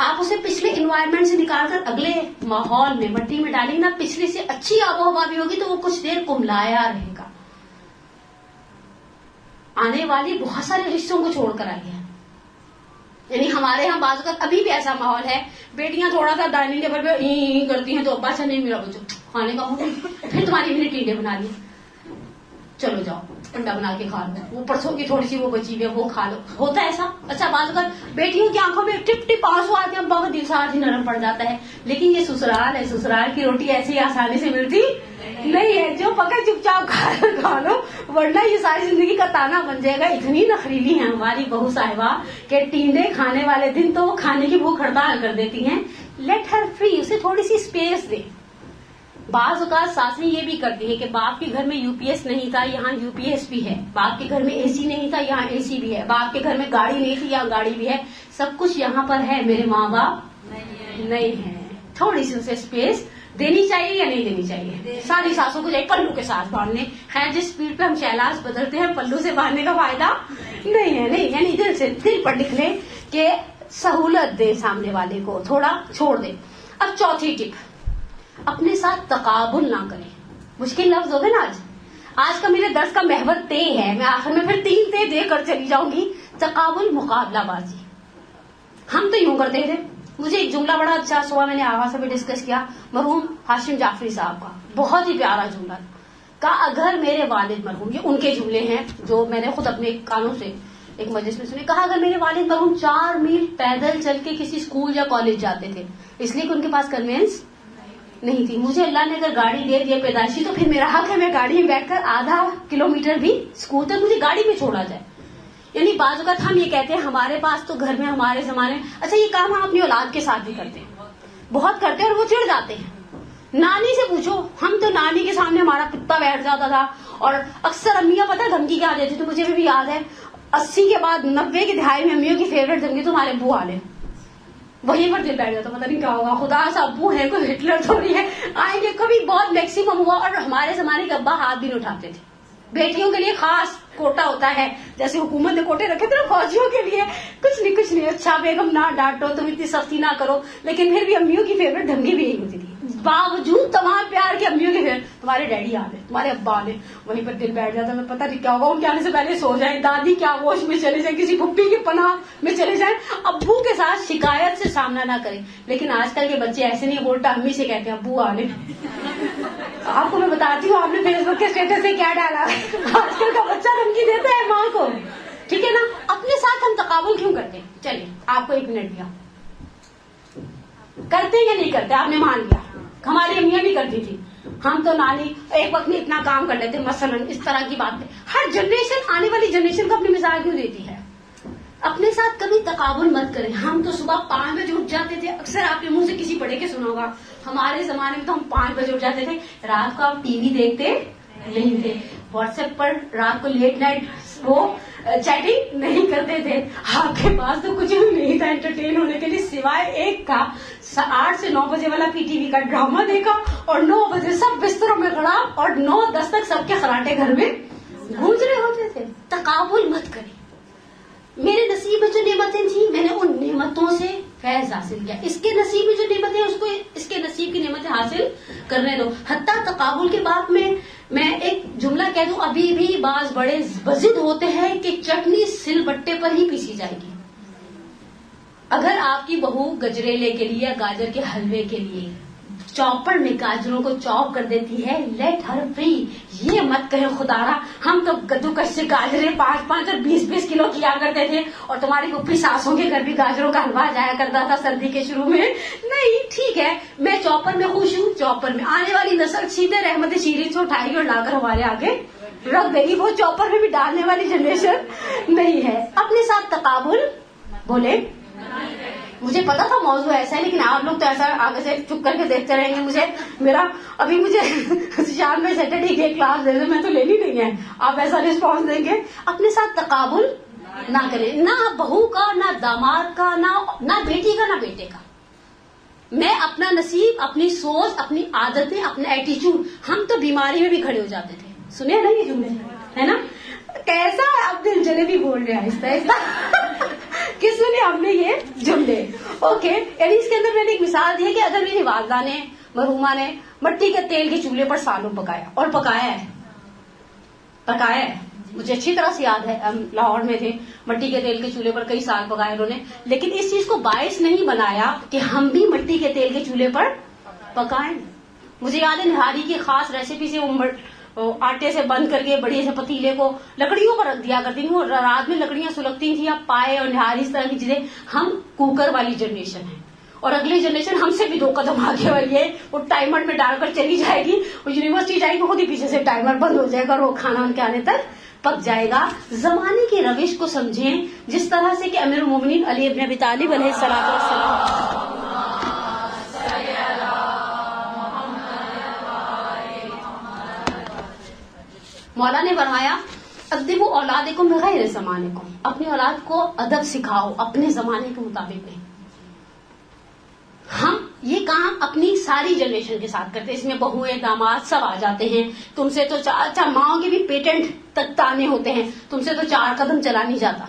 آپ اسے پچھلے انوائرمنٹ سے نکال کر اگلے ماحول میں مٹی میں ڈالیں گے نا، پچھلے سے اچھی آب و ہوا بھی ہوگی تو وہ کچھ دیر کملایا رہے گا. آنے والی بہت سارے رشتوں کو چھوڑ کر آئی ہے. یعنی ہمارے یہاں بعض اوقات ابھی بھی ایسا ماحول ہے، بیٹیاں تھوڑا سا ڈائننگ ٹیبل پہ کرتی ہیں تو ابا سے نہیں ملا بچوں کھانے کا منہ، پھر تمہاری بھی نے ٹینڈے بنا لی، چلو جاؤ انڈا بنا کے کھا لو، وہ پرسوں کی تھوڑی سی وہ بچی ہوئی ہے وہ کھا لو. ہوتا ہے ایسا. اچھا بعض اوقات بیٹیوں کی آنکھوں میں ٹپ ٹپ آنسو آتے ہیں، بہت دل ساتھ ہی نرم پڑ جاتا ہے. لیکن یہ سسرال ہے، سسرال کی روٹی ایسی آسانی سے ملتی نہیں ہے، جو پکا چپ چاپ کھا لو، ورنہ یہ ساری زندگی کا تانا بن جائے گا. اتنی نخریلی ہیں ہماری بہو صاحبہ کہ ٹینڈے کھانے والے دن تو وہ کھانے کی بھوک ہڑتال کر دیتی ہیں. لیٹ ہر فری، اسے تھوڑی سی اسپیس دے. بعض اوقات ساسیں یہ بھی کرتی ہیں کہ باپ کے گھر میں یو پی ایس نہیں تھا، یہاں یو پی ایس بھی ہے، باپ کے گھر میں اے سی نہیں تھا، یہاں اے سی بھی ہے، باپ کے گھر میں گاڑی نہیں تھی، یہاں گاڑی بھی ہے، سب کچھ یہاں پر ہے، میرے ماں باپ نہیں ہے. تھوڑی سی اسے اسپیس دینی چاہیے یا نہیں دینی چاہیے؟ ساری ساسوں کو جائے پلو کے ساتھ باندھنے. خیر جس اسپیڈ پہ ہم شہلاز بدلتے ہیں پلو سے باندھنے کا فائدہ نہیں ہے. نہیں یعنی دل سے دل پر لکھ لیں کہ سہولت دے سامنے والے کو، تھوڑا چھوڑ دے. اب چوتھی ٹپ، اپنے ساتھ تقابل نہ کریں. مشکل لفظ ہوگا نا آج کا میرے درس کا محور تے ہے، میں آخر میں پھر 3 تے دے کر چلی جاؤں گی. تقابل، مقابلہ بازی. ہم تو یوں کرتے تھے. مجھے ایک جملہ بڑا اچھا صبح میں نے آغا سے بھی ڈسکس کیا، مرحوم ہاشم جعفری صاحب کا بہت ہی پیارا جملہ تھا. اگر میرے والد مرحوم، یہ ان کے جملے ہیں جو میں نے خود اپنے کانوں سے ایک مجلس میں سنے، کہا اگر میرے والد مرحوم 4 میل پیدل چل کے کسی اسکول یا کالج جاتے تھے، اس لیے کہ ان کے پاس کنوینس نہیں تھی، مجھے اللہ نے اگر گاڑی دے دیا پیدائشی تو پھر میرا حق ہے میں گاڑی میں بیٹھ کر آدھا کلومیٹر بھی اسکول تک مجھے گاڑی میں چھوڑا جائے. یعنی بعض اوقات ہم یہ کہتے ہیں ہمارے پاس تو گھر میں ہمارے زمانے میں، اچھا یہ کام ہم اپنی اولاد کے ساتھ بھی کرتے ہیں، بہت کرتے ہیں اور وہ چڑھ جاتے ہیں. نانی سے پوچھو، ہم تو نانی کے سامنے ہمارا کتا بیٹھ جاتا تھا، اور اکثر امیاں پتہ ہے دھمکی کیا دیتی، تو مجھے بھی یاد ہے 80 کے بعد 90 کی دہائی میں امیوں کی فیوریٹ دھمکی تمہارے ابو والے، وہیں پر دل بیٹھ جاتا، پتہ نہیں کیا ہوگا، خدا سے ابو ہے کوئی ہٹلر تھوڑی ہے آئیں گے. کبھی بہت میکسیمم ہوا. اور ہمارے زمانے کے ابا ہاتھ بھی نہیں اٹھاتے تھے. بیٹیوں کے لیے خاص کوٹا ہوتا ہے، جیسے حکومت نے کوٹے رکھے تھے نا فوجیوں کے لیے، کچھ نہیں اچھا بیگم نہ ڈانٹو، تم اتنی سختی نہ کرو. لیکن پھر بھی امیوں کی فیوریٹ دھمکی بھی یہی ہوتی تھی، باوجود تمام پیار کے امیوں کے فیوریٹ تمہارے ڈیڈی آ گئے، تمہارے ابا آ گئے، وہیں پر دل بیٹھ جاتا. میں پتہ نہیں کیا ہوگا، ان کے آنے سے پہلے سو جائیں، دادی کیا ہوش میں چلے جائیں، کسی پھپھی کی پناہ میں چلے جائیں، ابو کے ساتھ شکایت سے سامنا نہ کریں. لیکن آج کل کے بچے ایسے نہیں، الٹا امی سے کہتے ہیں ابو آ گئے. آپ کو میں بتاتی ہوں، آپ نے فیس بک کے اسٹیٹس سے کیا ڈالا، آج کل کا بچہ دھمکی دیتا ہے ماں کو، ٹھیک ہے نا. اپنے ساتھ ہم تقابل کیوں کرتے ہیں؟ چلیے آپ کو 1 منٹ دیا، کرتے یا نہیں کرتے؟ آپ نے مان لیا ہماری امیاں بھی کرتی تھی، ہم تو نانی ایک وقت میں اتنا کام کر لیتے مثلا اس طرح کی بات. ہر جنریشن آنے والی جنریشن کو اپنی مثال کیوں دیتی ہے؟ اپنے ساتھ کبھی تقابل مت کریں. ہم تو صبح 5 بجے اٹھ جاتے تھے، اکثر آپ نے منہ سے کسی پڑھے کے سنا ہوگا، ہمارے زمانے میں تو ہم 5 بجے اٹھ جاتے تھے. رات کو آپ ٹی وی دیکھتے نہیں تھے، واٹس ایپ پر رات کو لیٹ نائٹ وہ چیٹنگ نہیں کرتے تھے، آپ کے پاس تو کچھ بھی نہیں تھا انٹرٹین ہونے کے لیے سوائے ایک کا 8 سے 9 بجے والا پی ٹی وی کا ڈرامہ دیکھا، اور 9 بجے سب بستروں میں کھڑا، اور 9:10 تک سب کے خراٹے گھر میں گونج رہے ہوتے تھے. تقابل مت کریں. میرے نصیب میں جو نعمتیں تھیں میں نے ان نعمتوں سے فیض حاصل کیا، اس کے نصیب میں جو نعمتیں اس کو اس کے نصیب کی نعمتیں حاصل کرنے دو. حتیٰ تقابل کے بعد میں ایک جملہ کہہ دوں، ابھی بھی بعض بڑے بضد ہوتے ہیں کہ چٹنی سل بٹے پر ہی پیسی جائے گی. اگر آپ کی بہو گجریلے کے لیے یا گاجر کے حلوے کے لیے چاپر میں گاجروں کو چاپ کر دیتی ہے، لیٹ ہر فری. یہ مت کہیں خدارا ہم تو کدو کش سے گاجریں 5 اور 20 کلو کیا کرتے تھے، اور تمہاری پھوپھی ساسوں کے گھر بھی گاجروں کا حلوہ جایا کرتا تھا سردی کے شروع میں. نہیں، ٹھیک ہے میں چاپر میں خوش ہوں، چاپر میں آنے والی نسل سیدھے رحمت شیرین سے اٹھائے گی اور لا کر ہمارے آگے رکھ دے گی. وہ چاپر میں بھی ڈالنے والی جنریشن نہیں ہے. اپنے ساتھ تقابل بولے. مجھے پتا تھا موضوع ایسا ہے، لیکن آپ لوگ تو ایسا آگے سے چپ کر کے دیکھتے رہیں گے. مجھے شام میں سیٹرڈے کی کلاس دے دیں، میں تو لینی نہیں ہے. آپ ایسا رسپانس دیں گے. اپنے ساتھ تقابل نہ کریں، نہ بہو کا، نہ داماد کا، نہ بیٹی کا، نہ بیٹے کا. میں اپنا نصیب، اپنی سوچ، اپنی عادتیں، اپنا ایٹیچیوڈ. ہم تو بیماری میں بھی کھڑے ہو جاتے تھے. سنے نا یہ جملے، ہے نا؟ کیسا اب دل جلیبی بول رہے ہیں آہستہ آہستہ کس نے ہم نے یہ جملے. اوکے، یعنی اس کے اندر میں نے ایک مثال دی ہے کہ اگر میری والدہ نے مرحومہ نے مٹی کے تیل کے چولہے پر سالوں پکایا، اور پکایا ہے مجھے اچھی طرح سے یاد ہے، ہم لاہور میں تھے، مٹی کے تیل کے چولہے پر کئی سال پکائے انہوں نے. لیکن اس چیز کو باعث نہیں بنایا کہ ہم بھی مٹی کے تیل کے چولہے پر پکائیں. مجھے یاد ہے نہاری کی خاص ریسیپی سے وہ آٹے سے بند کر کے بڑے سے پتیلے کو لکڑیوں پر رکھ دیا کرتی تھی، وہ رات میں لکڑیاں سلگتی تھیں، یا پائے اور نہاری اس طرح کی چیزیں. ہم کوکر والی جنریشن ہے، اور اگلی جنریشن ہم سے بھی 2 قدم آگے والی ہے. وہ ٹائمر میں ڈال کر چلی جائے گی، وہ یونیورسٹی جائے گی، خود ہی پیچھے سے ٹائمر بند ہو جائے گا اور وہ کھانا ان کے آنے تک پک جائے گا. زمانے کی روش کو سمجھیں، جس طرح سے کہ امیر المومنین علی ابن ابی طالب علیہ السلام مولا نے فرمایا ادبوا اولادکم بغیر زمانکم، اپنی اولاد کو ادب سکھاؤ اپنے زمانے کے مطابق نہیں. ہم یہ کام اپنی ساری جنریشن کے ساتھ کرتے ہیں، اس میں بہویں داماد سب آ جاتے ہیں. تم سے تو اچھا ماؤں کے بھی پیٹنٹ تک تانے ہوتے ہیں، تم سے تو 4 قدم چلا نہیں جاتا.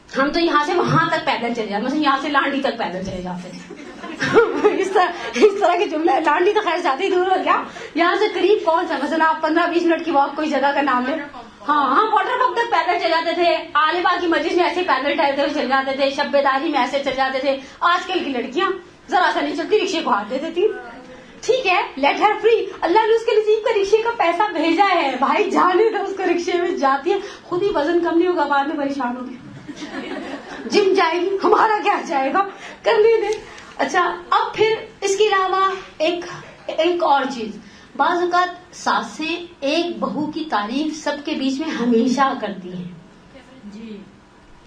ہم تو یہاں سے وہاں تک پیدل چلے جاتے، مثلا یہاں سے لانڈی تک پیدل چلے جاتے ہیں. اس طرح کے جملے. لانڈی تو خیر زیادہ ہی دور ہو گیا، یہاں سے قریب کون سا، مثلا آپ 15-20 منٹ کی واک کوئی جگہ کا نام لیں. ہاں، ہم واٹر پمپ تک پیدل چل جاتے تھے، عالمہ کی مجلس میں ایسے پیدل ٹہلتے ہوئے چل جاتے تھے، شب بیداری میں ایسے چل جاتے تھے. آج کل کی لڑکیاں ذرا سا نہیں چلتی، رکشے کو ہاتھ دے دیتی. ٹھیک ہے لیٹ ہر فری, اللہ نے اس کے نصیب کا رکشے کا پیسہ بھیجا ہے, بھائی جانے دو اس کو, رکشے میں جاتی ہے, خود ہی وزن کم نہیں ہوگا, بعد میں پریشان ہوگی, جم جائے گی, ہمارا کیا جائے گا, کرنے دے. اچھا اب پھر اس کے علاوہ ایک اور چیز, بعض اوقات ساسیں ایک بہو کی تعریف سب کے بیچ میں ہمیشہ کرتی ہیں.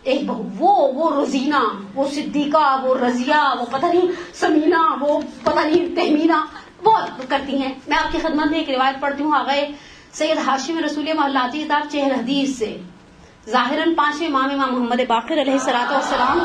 ایک بہو وہ روزینہ, وہ صدیقہ, وہ رضیہ, وہ پتہ نہیں سمینہ, وہ پتہ نہیں تہمینہ, بہت کرتی ہیں. میں آپ کی خدمت میں ایک روایت پڑھتی ہوں آغا سید ہاشم رسول محلاتی کتاب چہر حدیث سے, ظاہراً پانچویں امام محمد باقر علیہ الصلوۃ والسلام,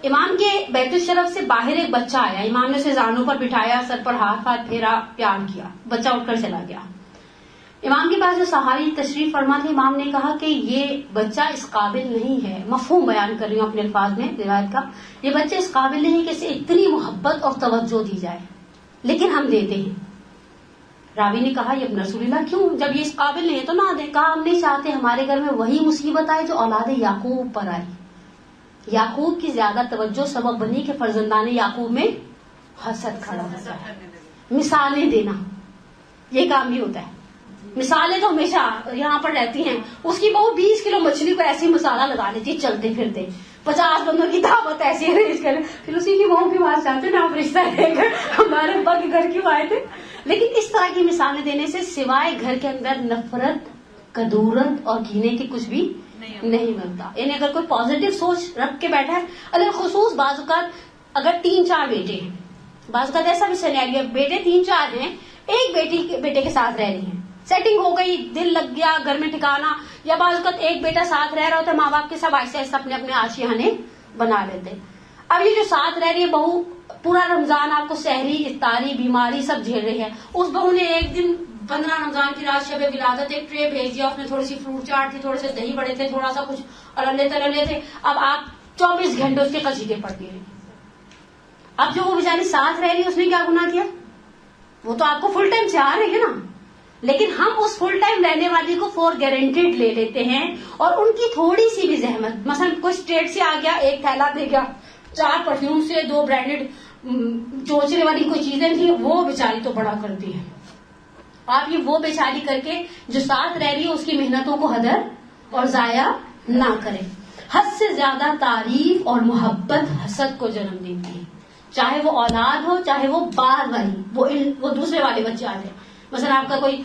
امام کے بیت الشرف سے باہر ایک بچہ آیا, امام نے اسے زانوں پر بٹھایا, سر پر ہاتھ پھیرا, پیار کیا, بچہ اٹھ کر چلا گیا. امام کے پاس جو صحابی تشریف فرما تھے, امام نے کہا کہ یہ بچہ اس قابل نہیں ہے, مفہوم بیان کر رہی ہوں اپنے الفاظ میں روایت کا, یہ بچہ اس قابل نہیں کہ اسے اتنی محبت اور توجہ دی جائے, لیکن ہم دیتے ہیں. راوی نے کہا یہ رسول اللہ کیوں, جب یہ اس قابل نہیں ہے تو نہ دیں. کہا ہم نہیں چاہتے ہمارے گھر میں وہی مصیبت آئے جو اولاد یعقوب پر آئی. یعقوب کی زیادہ توجہ سبب بنی کہ فرزندان یعقوب میں حسد کھڑا ہوتا ہے. مثالیں دینا یہ کام بھی ہوتا ہے. مثالیں تو ہمیشہ یہاں پر رہتی ہیں. اس کی بہو 20 کلو مچھلی کو ایسی مسالہ لگا لیتی ہے چلتے پھرتے, 50 بندوں کی دعوت ایسی ارینج کر, پھر اسی کی بہو کی بات چاہتے نا آپ رشتہ لے کر ہمارے پگ گھر کیوں آئے تھے. لیکن اس طرح کی مثالیں دینے سے سوائے گھر کے اندر نفرت, کدورت اور کینے کے کچھ بھی نہیں بنتا. یعنی اگر کوئی پازیٹو سوچ رکھ کے بیٹھا ہے, اگر خصوص بعض اوقات اگر 3-4 بیٹے ہیں, بعض اوقات ایسا بھی سینیریو, بیٹے 3-4 ہیں, ایک بیٹے کے ساتھ رہ رہی ہیں, سیٹنگ ہو گئی, دل لگ گیا, گھر میں ٹھکانا, یا بعض اوقات ایک بیٹا ساتھ رہ رہا ہوتا ہے, ماں باپ کے سب آہستہ آہستہ اپنے اپنے آشیانے بنا لیتے. اب یہ جو ساتھ رہ رہی ہے بہو, پورا رمضان آپ کو سحری, افطاری, بیماری سب جھیل رہی ہے. اس بہو نے ایک دن 15 رمضان کی رات شب ولادت ایک ٹرے بھیج دیا, اس میں تھوڑی سی فروٹ چاٹ تھی, تھوڑے سے دہی بڑے تھے, تھوڑا سا کچھ اللے تللے تھے. اب آپ 24 گھنٹے اس کے قصیدے پڑھتی رہی. اب جو وہ بیچاری ساتھ رہ رہی ہے اس نے کیا گناہ کیا, وہ تو آپ کو فل ٹائم چاہ رہی ہے نا, لیکن ہم اس فل ٹائم رہنے والی کو فور گارنٹیڈ لے لیتے ہیں, اور ان کی تھوڑی سی بھی زحمت, مثلا کوئی اسٹیٹ سے آ گیا, ایک تھیلا دے گیا, 4 پرفیوم سے 2 برانڈیڈ چوچنے والی کوئی چیزیں تھی, وہ بیچاری تو بڑا کرتی ہے. آپ یہ وہ بیچاری کر کے جو ساتھ رہ رہی ہے اس کی محنتوں کو ہدر اور ضائع نہ کریں. حد سے زیادہ تعریف اور محبت حسد کو جنم دیتی ہے, چاہے وہ اولاد ہو, چاہے وہ بار والی وہ دوسرے والے بچے آتے ہیں. مثلا آپ کا کوئی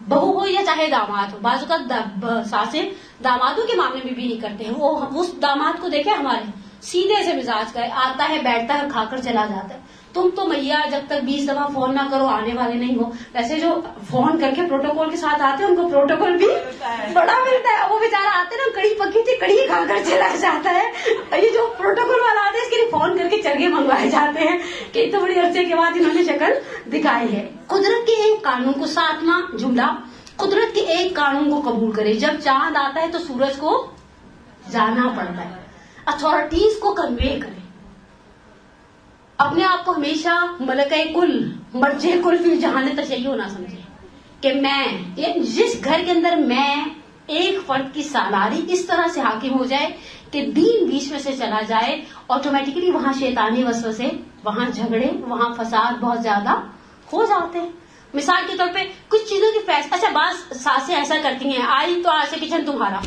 بہو ہو یا چاہے داماد ہو, بعض اوقات ساسیں دامادوں کے معاملے میں بھی نہیں کرتے ہیں. وہ اس داماد کو دیکھے ہمارے سیدھے سے مزاج کا, آتا ہے, بیٹھتا ہے, کھا کر چلا جاتا ہے. تم تو میاں جب تک 20 دفعہ فون نہ کرو آنے والے نہیں ہو. ویسے جو فون کر کے پروٹوکول کے ساتھ آتے ہیں ان کو پروٹوکول بھی بڑا ملتا ہے. وہ بیچارہ آتے نا, کڑی پکی تھی, کڑی کھا کر چلا جاتا ہے. یہ جو پروٹوکول والا آتے ہیں اس کے لیے فون کر کے چرگے منگوائے جاتے ہیں کہ اتنے بڑے عرصے کے بعد انہوں نے شکل دکھائی ہے. قدرت کے ایک قانون کو, 7واں جملہ, قدرت کے ایک قانون کو قبول کرے. جب چاند آتا ہے تو سورج کو جانا پڑتا ہے. اتھارٹیز کو کنوے کرے. اپنے آپ کو ہمیشہ ملکہ کل, مرجع کل فی جہان تشیع نہ سمجھے کہ میں, جس گھر کے اندر میں ایک فرد کی سالاری اس طرح سے حاکم ہو جائے کہ دین بیچ میں سے چلا جائے, آٹومیٹکلی وہاں شیطانی وسوسے, وہاں جھگڑے, وہاں فساد بہت زیادہ ہو جاتے ہیں. مثال کے طور پہ کچھ چیزوں کی اچھا بعض ساسیں ایسا کرتی ہیں, آئی تو آج سے کچن تمہارا,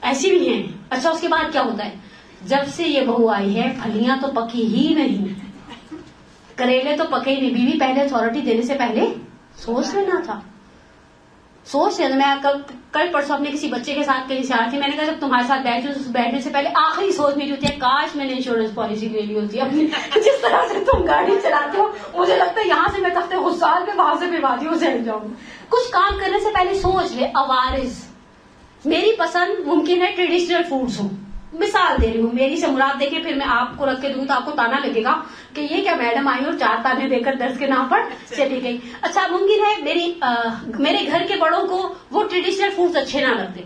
ایسی بھی ہیں. اچھا اس کے بعد کیا ہوتا ہے, جب سے یہ بہو آئی ہے پھلیاں تو پکی ہی نہیں, کریلے تو پکے ہی نہیں. بیوی پہلے اتھارٹی دینے سے پہلے سوچ لینا تھا, سوچ لینا. میں کل پرسوں اپنے کسی بچے کے ساتھ کہیں سے آ رہی تھی, میں نے کہا جب تمہارے ساتھ بیٹھنے سے پہلے آخری سوچ میری ہوتی ہے کاش میں نے انشورنس پالیسی لے لی ہوتی اپنی. جس طرح سے تم گاڑی چلاتے ہو مجھے لگتا ہے یہاں سے میں تختے غسال میں, وہاں سے میں وادیوں سے جاؤں. کچھ کام کرنے سے پہلے سوچ لے. عوارض, میری پسند ممکن ہے ٹریڈیشنل فوڈز ہوں, مثال دے رہی ہوں, میری سے مراد دیکھیں, پھر میں آپ کو رکھ کے دوں تو آپ کو تانا لگے گا کہ یہ کیا میڈم آئی اور 4 تانے دے کر درس کے نام پر چلی گئی. اچھا ممکن ہے میرے گھر کے بڑوں کو وہ ٹریڈیشنل فوڈز اچھے نہ لگتے,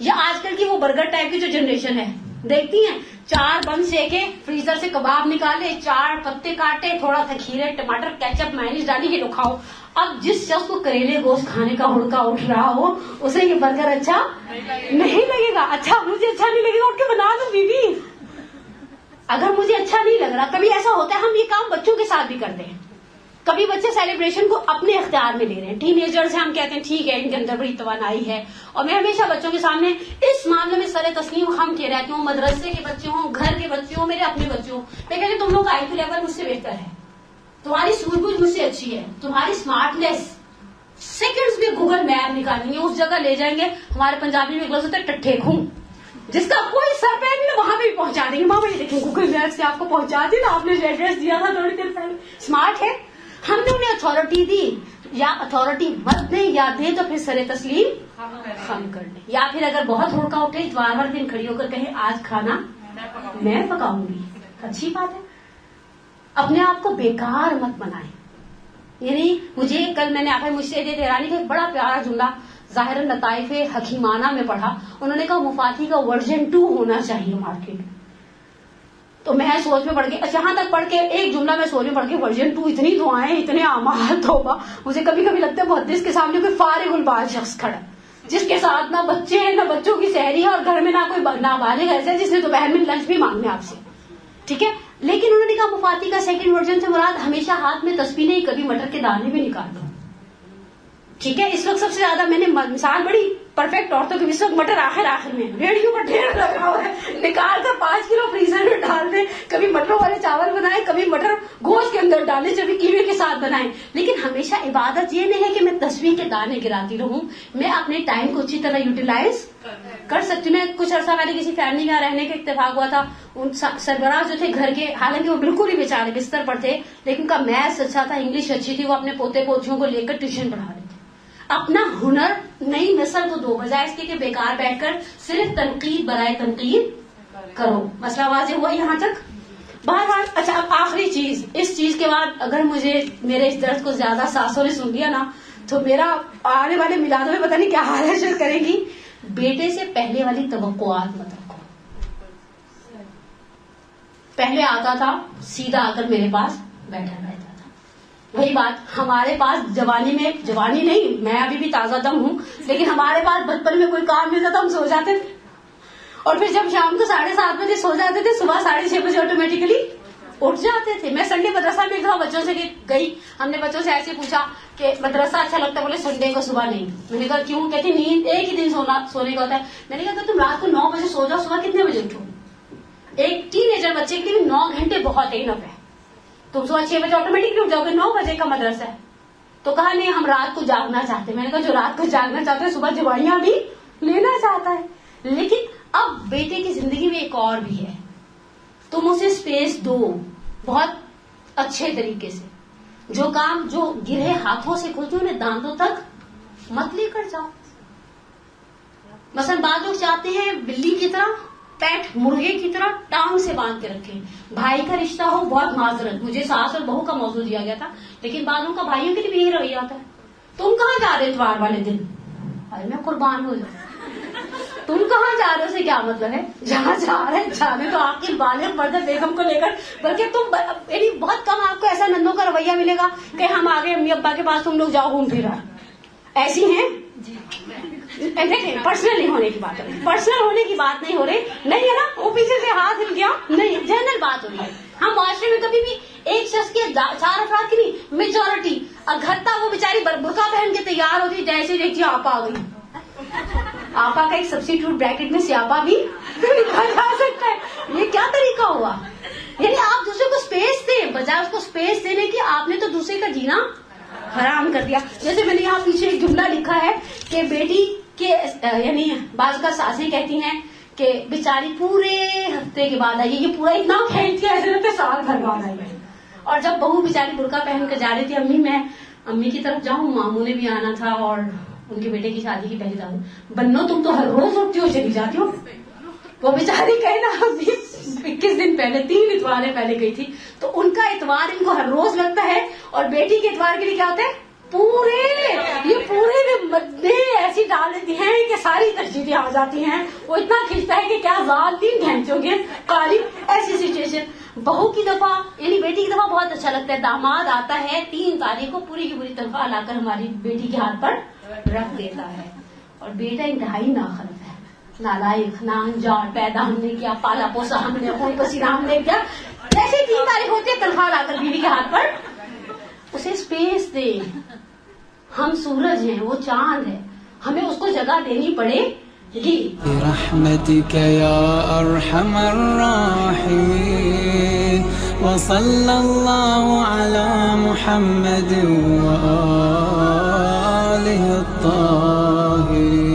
یا آج کل کی وہ برگر ٹائپ کی جو جنریشن ہے دیکھتی ہیں, 4 بن سیکے, فریزر سے کباب نکالے, 4 پتے کاٹے, تھوڑا سا کھیرے, ٹماٹر, کیچپ, مائونیز ڈالی, یہ لو کھاؤ. اب جس شخص کو کریلے گوشت کھانے کا ہڑکا اٹھ رہا ہو اسے یہ برگر اچھا نہیں لگے گا. اچھا مجھے اچھا نہیں لگے گا اٹھ کے بنا دو بیوی. اگر مجھے اچھا نہیں لگ رہا, کبھی ایسا ہوتا ہے ہم یہ کام بچوں کے ساتھ بھی کرتے ہیں. کبھی بچے سیلیبریشن کو اپنے اختیار میں لے رہے ہیں, ٹین ایجر سے ہم کہتے ہیں ٹھیک ہے ان کے اندر بڑی توانائی ہے. اور میں ہمیشہ بچوں کے سامنے اس معاملے میں سر تسلیم خم کے رہتی ہوں, مدرسے کے بچے ہوں, گھر کے بچے ہوں, میرے اپنے بچے ہوں. میں کہتی ہوں تم لوگ کا IQ لیول مجھ سے بہتر ہے, تمہاری سوجھ بوجھ مجھ سے اچھی ہے, تمہاری اسمارٹنیس سیکنڈز میں گوگل میپ نکالیں گے, اس جگہ لے جائیں گے. ہمارے پنجابی میں ایک لفظ ہوتا ہے ٹٹھے خوں, جس کا کوئی سر پیر نہیں وہاں پہ بھی پہنچا دیں گے. ماما یہ دیکھیں گوگل میپ سے آپ کو پہنچا دی نا, آپ نے جو ایڈریس دیا تھا تھوڑی دیر پہلے. اسمارٹ ہے. ہم نے انہیں اتھارٹی دی, یا اتھارٹی مت دیں یا دیں تو پھر سر تسلیم خم کر لیں, یا پھر اگر بہت ہڑکا اٹھے اتوار والے دن کھڑی ہو کر کہیں آج کھانا میں پکاؤں گی. اچھی بات ہے. اپنے آپ کو بیکار مت بنائیں. یعنی مجھے کل میں نے آپ مجھ سے تیرانی کا ایک بڑا پیارا جملہ ظاہر لطائف حکیمانہ میں پڑھا. انہوں نے کہا مفاتی کا ورژن 2 ہونا چاہیے مارکیٹ میں. تو میں سوچ میں پڑھ کے جہاں تک پڑھ کے ایک جملہ میں سوچ میں پڑھ کے ورژن 2, اتنی دعائیں اتنے اعمال توبہ. مجھے کبھی کبھی لگتا ہے محدث کے سامنے کوئی فارغ البال شخص کھڑا جس کے ساتھ نہ بچے ہیں نہ بچوں کی سحری ہے, اور گھر میں نہ کوئی نابالغ ایسا ہے جس نے دوپہر میں لنچ بھی مانگنا آپ سے. ٹھیک ہے, لیکن انہوں نے کہا مفاتی کا سیکنڈ ورژن سے مراد ہمیشہ ہاتھ میں تسبیح نہیں, کبھی مٹر کے دانے بھی نکال دو. ٹھیک ہے, اس وقت سب سے زیادہ میں نے مثال بڑی پرفیکٹ عورتوں کی, اس وقت مٹر آخر میں ریڈیو پر ڈھیر لگا ہوا ہے, نکال کر 5 کلو فریزر میں ڈال دیں. کبھی مٹروں والے چاول بنائیں, کبھی مٹر گوشت کے اندر ڈالیں, کبھی کیوے کے ساتھ بنائیں. لیکن ہمیشہ عبادت یہ نہیں ہے کہ میں تسبیح کے دانے گراتی رہوں, میں اپنے ٹائم کو اچھی طرح یوٹیلائز کر سکتی ہوں. میں کچھ عرصہ پہلے کسی فیملی کا رہنے کا اتفاق ہوا تھا. ان سربراہ جو تھے گھر کے, حالانکہ وہ بالکل ہی بیچارے بستر پر تھے, لیکن ان کا میتھس اچھا تھا, انگلش اچھی تھی, وہ اپنے پوتے پوتیوں کو لے کر ٹیوشن پڑھا رہے تھے. اپنا ہنر نئی نسل کو دو, بجائے اس کے بیکار بیٹھ کر صرف تنقید برائے تنقید کرو. مسئلہ واضح ہوا یہاں تک؟ بہرحال اچھا, اب آخری چیز, اس چیز کے بعد اگر مجھے میرے اس درد کو زیادہ ساسوں نے سن لیا نا تو میرا آنے والے میلادوں میں پتہ نہیں کیا حالت کرے گی. بیٹے سے پہلے والی توقعات مت رکھو. پہلے آتا تھا سیدھا آ کر میرے پاس بیٹھا رہتا تھا. وہی بات, ہمارے پاس جوانی میں, جوانی نہیں میں ابھی بھی تازہ دم ہوں, لیکن ہمارے پاس بچپن میں کوئی کام ملتا تھا ہم سو جاتے تھے, اور پھر جب شام کو 7:30 بجے سو جاتے تھے, صبح 6:30 بجے آٹومیٹکلی اٹھ جاتے تھے. میں سنڈے مدرسہ میں تھا, بچوں سے گئی, ہم نے بچوں سے ایسے پوچھا کہ مدرسہ اچھا لگتا ہے, بولے سنڈے کو صبح نہیں. میں نے کہا کیوں؟ کہتی نیند ایک ہی دن سونے کا ہوتا ہے. میں نے کہا تم رات کو 9 بجے سو جاؤ, صبح کتنے بجے اٹھو؟ ایک ٹین ایجر بچے کے لیے 9 گھنٹے بہت انف ہے. تم صبح 6 بجے آٹومیٹکلی اٹھ جاؤ گے, 9 بجے کا مدرسہ ہے. تو کہا نہیں ہم رات کو جاگنا چاہتے. میں نے کہا جو رات کو جاگنا چاہتے ہیں صبح جوائیاں بھی لینا چاہتا ہے. لیکن اب بیٹے کی زندگی میں ایک اور بھی ہے, تم اسے اسپیس دو بہت اچھے طریقے سے. جو کام جو گرے ہاتھوں سے کھلتے انہیں دانتوں تک مت لے کر جاؤ. مثلا بعض لوگ چاہتے ہیں بلی کی طرح, پیٹ مرغے کی طرح ٹانگ سے باندھ کے رکھیں. بھائی کا رشتہ ہو, بہت معذرت, مجھے ساس اور بہو کا موضوع دیا گیا تھا, لیکن بعضوں کا بھائیوں کے لیے بھی یہی رویہ آتا ہے. تم کہاں جا رہے اتوار والے دن؟ ارے میں قربان ہو جاؤں. تم کہاں جا رہے ہو سے کیا مطلب ہے؟ جہاں جا رہے ہیں جانے تو آپ کی بالغ مرد بیگم کو لے کر, بلکہ تم یعنی بہت کم آپ کو ایسا نندوں کا رویہ ملے گا کہ ہم آگے امی ابا کے پاس, تم لوگ جاؤ گھوم پھر. ایسی ہیں دیکھیں, پرسنل ہونے کی بات ہو رہی, پرسنل ہونے کی بات نہیں ہو رہی, نہیں ہے نا وہ پیچھے سے ہاتھ ہل گیا, نہیں جنرل بات ہو رہی ہے. ہم معاشرے میں کبھی بھی ایک شخص کے 4 افراد کی نہیں, میجورٹی گھرتا وہ بیچاری برقع پہن کے تیار ہوتی, جیسے دیکھیے آپا آ گئی. آپا کا ایک سبسٹیٹیوٹ بریکٹ میں سیاپا بھی لکھا جا سکتا ہے. یہ کیا طریقہ ہوا؟ یعنی آپ دوسرے کو اسپیس دیں, بجائے اس کو اسپیس دینے کی آپ نے تو دوسرے کا جینا حرام کر دیا. جیسے میں نے یہاں پیچھے ایک جملہ لکھا ہے کہ بیٹی کے یعنی بعض کا ساسیں کہتی ہیں کہ بیچاری پورے ہفتے کے بعد آئی, یہ پورا اتنا کھینچ کے ایسے لگتے سال بھر بعد آئی ہے. اور جب بہو بیچاری برقع پہن کر جا رہی تھی, امی میں امی کی طرف جاؤں, ماموں نے بھی آنا تھا اور ان کے بیٹے کی شادی کی پہلی دعوت, بنو تم تو ہر روز اٹھتی ہو چلی جاتی ہو. وہ بیچاری کہنا 21 دن پہلے 3 اتواریں پہلے گئی تھی, تو ان کا اتوار ان کو ہر روز لگتا ہے, اور بیٹی کے اتوار کے لیے کیا ہوتا ہے پورے مدے ایسی ڈال دیتی ہیں کہ ساری تشدیدیں آ جاتی ہیں. وہ اتنا کھینچتا ہے کہ کیا زال 3 گھنٹوں کے قریب ایسی سچویشن. بہو کی دفعہ یعنی بیٹی کی دفعہ بہت اچھا لگتا ہے. داماد آتا ہے 3 تاریخ کو پوری کی پوری تنخواہ لا کر ہماری بیٹی کے ہاتھ پر رکھ دیتا ہے. اور بیٹا انتہائی ناخرف ہے, نالائق, ناانجان, پیدا ہم نے کیا, پالا پوسا ہم نے, خون پسینہ ہم نے کیا. جیسے 3 تاریخ ہوتی ہے تنخواہ لا کر بیوی کے ہاتھ پر. اسے اسپیس دے. ہم سورج ہیں, وہ چاند ہے, ہمیں اس کو جگہ دینی پڑے گی. برحمتك يا ارحم الراحمين وصلى الله على محمد وآله الطاهرين.